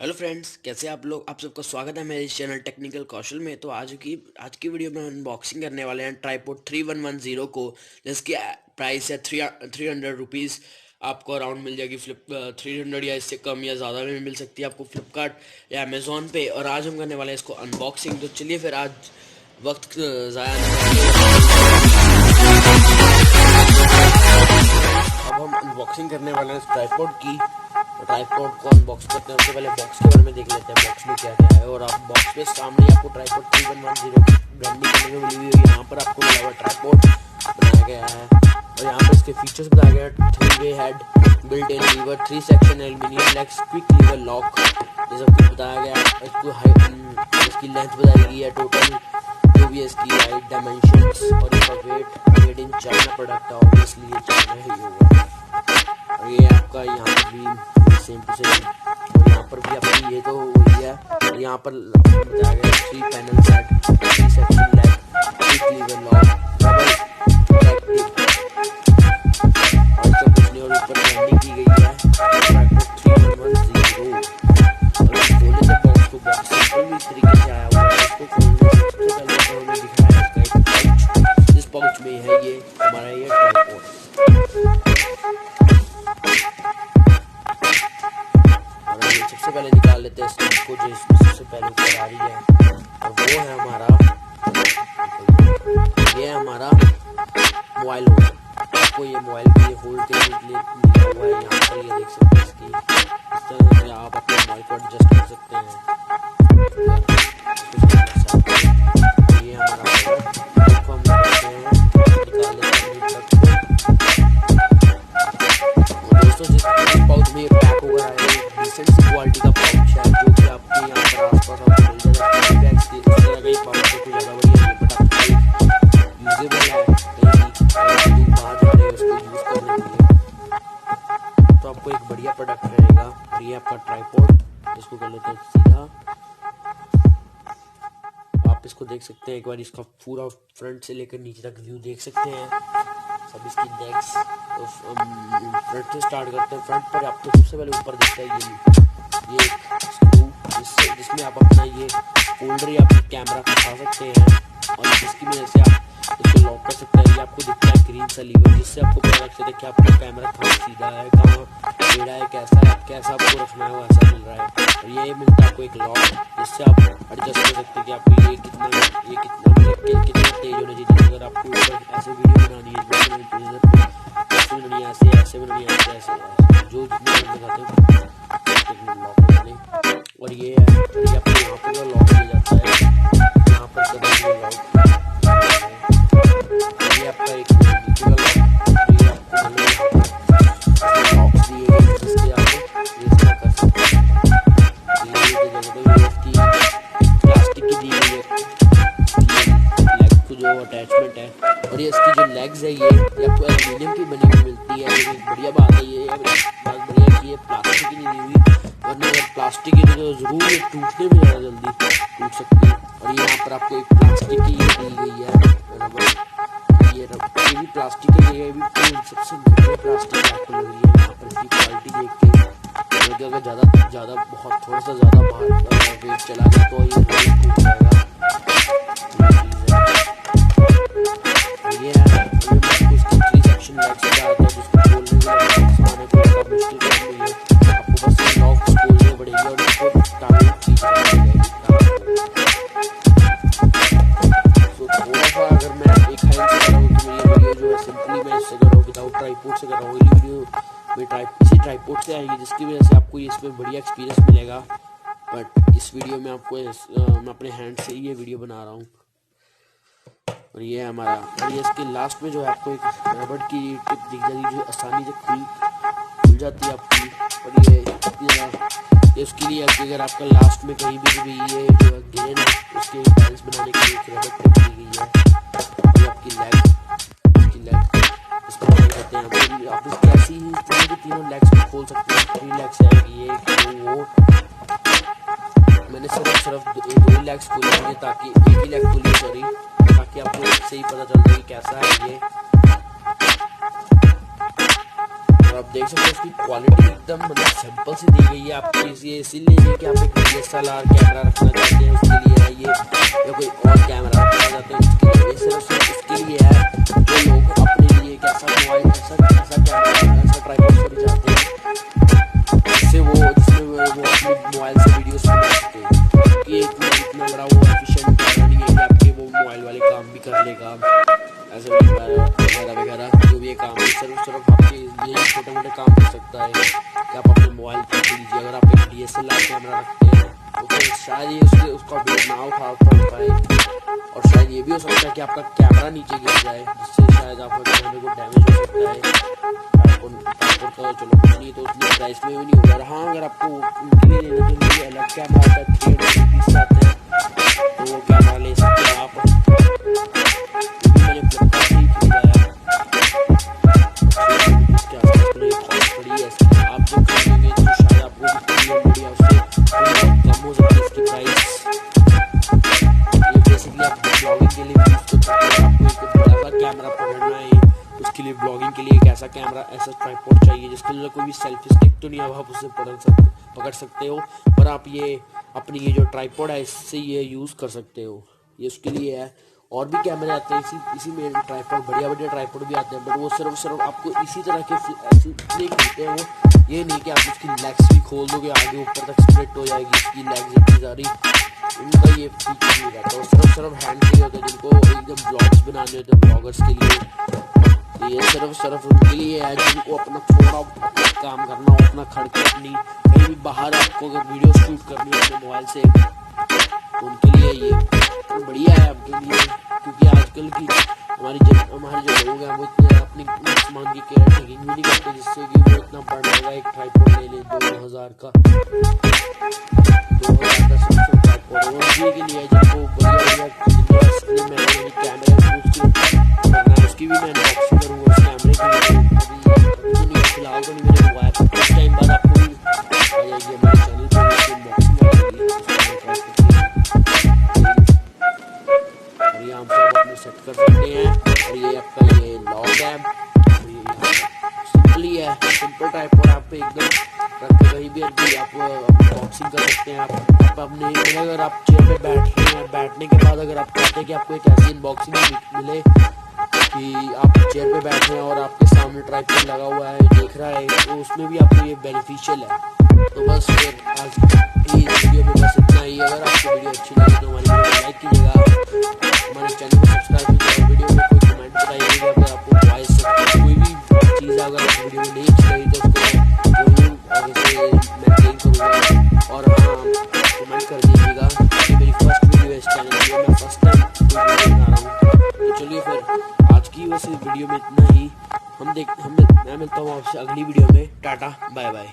Hello friends, कैसे आप लोग। आप सबका स्वागत है मेरे इस चैनल टेक्निकल कौशल में। तो आज की वीडियो में अनबॉक्सिंग करने वाले हैं ट्राईपोड 3110 को, जिसकी प्राइस है 300 रुपीज़। आपको अराउंड मिल जाएगी 300 या इससे कम या ज़्यादा में मिल सकती है आपको फ्लिपकार्ट या अमेज़ोन पे। और आज हम करने वाले हैं इसको अनबॉक्सिंग। तो चलिए फिर आज वक्त ज़ाया नहीं करते, अब हम अनबॉक्सिंग करने वाले हैं इस ट्राईपोड की। तो ट्राईपोड को अनबॉक्स करते हैं उससे पहले बॉक्स के बारे में देख लेते हैं बॉक्स में क्या क्या है। और आप बॉक्स पे सामने आपको ट्राईपोड 3110 की ब्रांडिंग करने को मिली हुई है। यहाँ पर आपको मिला हुआ ट्राईपोड बनाया गया है और यहाँ पर इसके फीचर्स बताया गया है। 3-वे head, built in lever, 3 section aluminium legs, quick lever lock, ये सब कुछ बताया गया है। इसकी लेंथ बताई गई है टोटल, जो भी इसकी हाइट, डायमेंशंस और इसका weight. Made in China product है, ऑब्वियसली ये चाइना ही होगा। और ये आपका यहाँ पर भी सेम टू सेम, और यहाँ पर भी आपकी ये तो वही है। और यहाँ पर बताया गया 3 panel set, 3 section leg, quick lever lock, double और सब कुछ नहीं। और ऊपर ब्रांडिंग की गई है ट्राईपोड 3110। और खोलने से बॉक्स को बहुत सिंपल भी तरीके से आया हुआ है। इसको खोलने से सबसे पहले तो हमें दिख रहा है इसका एक पाउच। जिस पाउच में है ये हमारा ये ट्राईपोड। सबसे पहले निकाल लेते हैं इसको, जो इसमें सबसे पहले ऊपर आ रही है, और वो है हमारा मोबाइल होल्डर। आपको ये मोबाइल के लिए होल्ड करने के लिए दिया हुआ है। यहाँ पर ये देख सकते हैं इसकी, इस तरह से आप अपने मोबाइल को एडजस्ट कर सकते हैं। ये हमारा प्लेटफॉर्म निकाल लेते हैं। दोस्तों, जिस पाउच में ये पैक होगा है डिसेंट सी क्वालिटी का पाउच है, जो कि आपके यहाँ पर आसपास आपको मिल जाएगा। बैग्स के इस तरह का ये पाउच है, कोई ज़्यादा बढ़िया नहीं, बट आपको यूजेबल है कहीं बाहर जा रहे हैं उसको यूज़ करने के लिए, तो आपको एक बढ़िया प्रोडक्ट रहेगा। और ये आपका ट्राईपोड, इसको कर लेते हैं सीधा। आप इसको देख सकते हैं एक बार, इसका पूरा फ्रंट से लेकर नीचे तक व्यू देख सकते हैं सब इसकी लेग्स। तो फ्रंट से स्टार्ट करते हैं। फ्रंट पर आपको सबसे पहले ऊपर दिखता है ये स्क्रू, जिसमें आप अपना ये होल्डर या कैमरा फंसा सकते हैं, और जिसकी वजह से आप इसको लॉक कर सकते हैं। ये आपको दिखता है ग्रीन सा लीवर, जिससे आपको पता लग सकता है कि आपका कैमरा कहाँ सीधा है, कहाँ टेढ़ा है, कैसा आपको रखना है वैसा मिल रहा है। और ये मिलता है आपको एक लॉक, जिससे आप एडजस्ट कर सकते हैं कि आपको ये कितना तेज होना चाहिए। अगर आपको ऐसे वीडियो बनानी है, ऐसे बनानी है, ऐसे बनानी है, ऐसे जो जितने लगाते हैं लॉक बनाने। और ये है, ये आपको यहाँ पर लॉक किया जाता है, यहाँ पर सभी लॉक। ये आपका एक नीचे का लॉक, ये आपको लॉक्स दिए गए जिससे आप इसका कर सकते हैं। इसकी प्लास्टिक की दी गई है लेग को जो अटैचमेंट है। और ये इसकी जो लेग्स है ये आपको एल्यूमिनियम की बनी हुई मिलती है। लेकिन बढ़िया बात है, ये बात बढ़िया कि ये प्लास्टिक की नहीं दी हुई, वरना अगर प्लास्टिक की तो ज़रूर ये टूटने में ज़्यादा जल्दी टूट सकती है। और यहाँ पर आपको एक प्लास्टिक की दी गई है रबर, ये भी प्लास्टिक की है, ये भी सबसे बढ़िया प्लास्टिक आपको लग रही है। यहाँ पर इसकी क्वालिटी देख के अगर ज़्यादा बहुत थोड़ा सा ज़्यादा बाहर वेट चला गया तो ये टूट जाएगा। ये है उसकी 3 सेक्शन लेग्स से आता है, जिसको खोलने में को मुश्किल काम नहीं है। आपको बस लॉक खोलने पड़ेगी और इसको टांगने खींचना पड़ेगा। तो थोड़ा सा अगर मैं एक हैंड से कर रहा हूँ तो ये वीडियो जो है सिंपली मैं इससे कर रहा हूँ, विदाउट ट्राईपोड से कर रहा हूँ। ये वीडियो में इसी ट्राईपोड से आएगी, जिसकी वजह से आपको इसमें बढ़िया एक्सपीरियंस मिलेगा। बट इस वीडियो में आपको मैं अपने हैंड से ही ये वीडियो बना रहा हूँ। और ये हमारा, और ये इसके लास्ट में जो है आपको एक रबड़ की टिप दिख जाएगी, जो आसानी से खुल जाती है आपकी। और ये उसके लिए अगर आपका लास्ट में कहीं भी ये जो गिरे ना, उसके बैलेंस बनाने के लिए एक रबड़ टिप दी गई है। ये आपकी लेग इसको खोल सकते हैं आप कैसी ही तीनों लेग्स को खोल सकते हैं। 3 लेग्स है, ये वो मैंने सिर्फ 2 लेग्स खोले हैं, ताकि एक ही लेग खोली, सॉरी, ताकि आपको सही पता चल जाए कि कैसा है ये। और आप देख सकते हो उसकी क्वालिटी एकदम मतलब सिंपल सी दी गई है आपको, इसीलिए नहीं कि आप एक DSLR कैमरा रखना चाहते हैं उसके लिए है ये, या कोई और कैमरा रखना चाहते हैं उसके लिए, ये सिर्फ उसके लिए है जो लोग अपने लिए एक ऐसा मोबाइल ऐसा कैमरा ऐसा ट्राइपॉड करना चाहते हैं जिससे वो अपने मोबाइल से वीडियोस बना सके, क्योंकि इतना बड़ा वो एफिशिएंट कैमरा नहीं है कि आपके वो मोबाइल वाले काम भी कर लेगा ऐसे वगैरह वगैरह जो भी ये काम है, सिर्फ आपके ये छोटे मोटे काम कर सकता है कि आप अपने मोबाइल पर लीजिए। अगर आप एक DSLR कैमरा रखते हैं तो फिर शायद ये उसका वेट ना उठा पाए, और शायद ये भी हो सकता है कि आपका कैमरा नीचे गिर जाए जिससे शायद आपका कैमरे को डैमेज हो सकता है। का चलो कुछ नहीं तो उतनी प्राइस में भी नहीं होगा। हाँ अगर आपको उनके लिए लेना तो मुझे अलग कैमरा आता है 300 रुपीज़ आते हैं, तो वो कैमरा ले सकते हैं आप। मैंने फ्लिपकार्ट से ही खरीदा है, इसके आसपास में बहुत बड़ी है, आप जब खरीदेंगे तो शायद आपको बढ़िया उससे कम हो सकती है इसकी प्राइस। ये बेसिकली आप ब्लॉगिंग के लिए भी यूज़ कर सकते हैं। आपको एक बड़ा सा कैमरा पकड़ना है उसके लिए, ब्लॉगिंग के लिए एक ऐसा कैमरा ऐसा ट्राइपॉड चाहिए जिसके लिए कोई भी सेल्फी स्टिक तो नहीं है, आप उसे पकड़ सकते हो, पर आप ये अपनी ये जो ट्राइपॉड है इससे ये यूज़ कर सकते हो, ये उसके लिए है। और भी कैमरे आते हैं इसी में ट्राइपॉड, बढ़िया ट्राइपॉड भी आते हैं, बट वो सिर्फ आपको इसी तरह के नहीं मिलते हैं वो, ये नहीं कि आप उसकी लेग्स भी खोल दोगे आगे ऊपर तक स्प्लिट हो जाएगी उसकी लेग्स इतनी सारी, उनका ये फीचर नहीं रहता। वो सिर्फ हैंड के लिए होते हैं जिनको एकदम ब्लॉग्स बनाने होते हैं ब्लॉगर्स के लिए, ये सिर्फ उनके लिए है जिनको अपना थोड़ा काम करना हो, अपना खड़ के अपनी कहीं भी बाहर आपको अगर वीडियो शूट करनी है अपने मोबाइल से तो उनके लिए ये तो बढ़िया है आपके लिए, क्योंकि आजकल की हमारे जो लोग हैं वो इतने अपने सामान की केयर टेकिंग भी नहीं करते, जिससे कि वो इतना बड़ा महंगा एक ट्राइपॉड ले लें 2000 का सिर्फ ट्राइपॉड, वो उसी के लिए जिनको बढ़िया कैमरा उसकी भी मैं अनबॉक्सिंग करूँगा उस कैमरे की, अभी तो नहीं फिलहाल तो नहीं मैंने मंगवाया, कुछ टाइम बाद आपको भी आ जाएगी हमारे चैनल पर अनबॉक्सिंग और ये हम सब अपने सेट कर सकते हैं। और ये आपका ये लॉक है, सिंपली है, सिंपल ट्राइपॉड आप पे एकदम रख के कहीं भी आप अनबॉक्सिंग कर सकते हैं। आप अपने अगर आप चेयर पे बैठ रहे हैं, बैठने के बाद अगर आप चाहते हैं कि आपको एक ऐसी अनबॉक्सिंग मिले कि आप चेयर पे बैठे हैं और आपके सामने ट्राइपॉड लगा हुआ है देख रहा है, तो उसमें भी आपको ये बेनिफिशियल है। तो बस फिर आज की वीडियो में बस इतना ही। अगर आपको वीडियो अच्छी लगी तो हमारी वीडियो को लाइक कीजिएगा, हमारे चैनल को सब्सक्राइब कीजिएगा, वीडियो में कोई कमेंट बताइएगा अगर आपको वॉइस कोई भी चीज़ अगर वीडियो में नहीं अच्छी लगी तो उसको जरूर आगे से मैं चेंज करूँगा। और हाँ कमेंट कर दीजिएगा कि मेरी फर्स्ट वीडियो है इस चैनल में, मैं फर्स्ट टाइम वीडियो बना रहा हूँ। तो चलिए फिर आज की बस वीडियो में इतना ही, मैं मिलता हूँ आपसे अगली वीडियो में। Tata bye bye.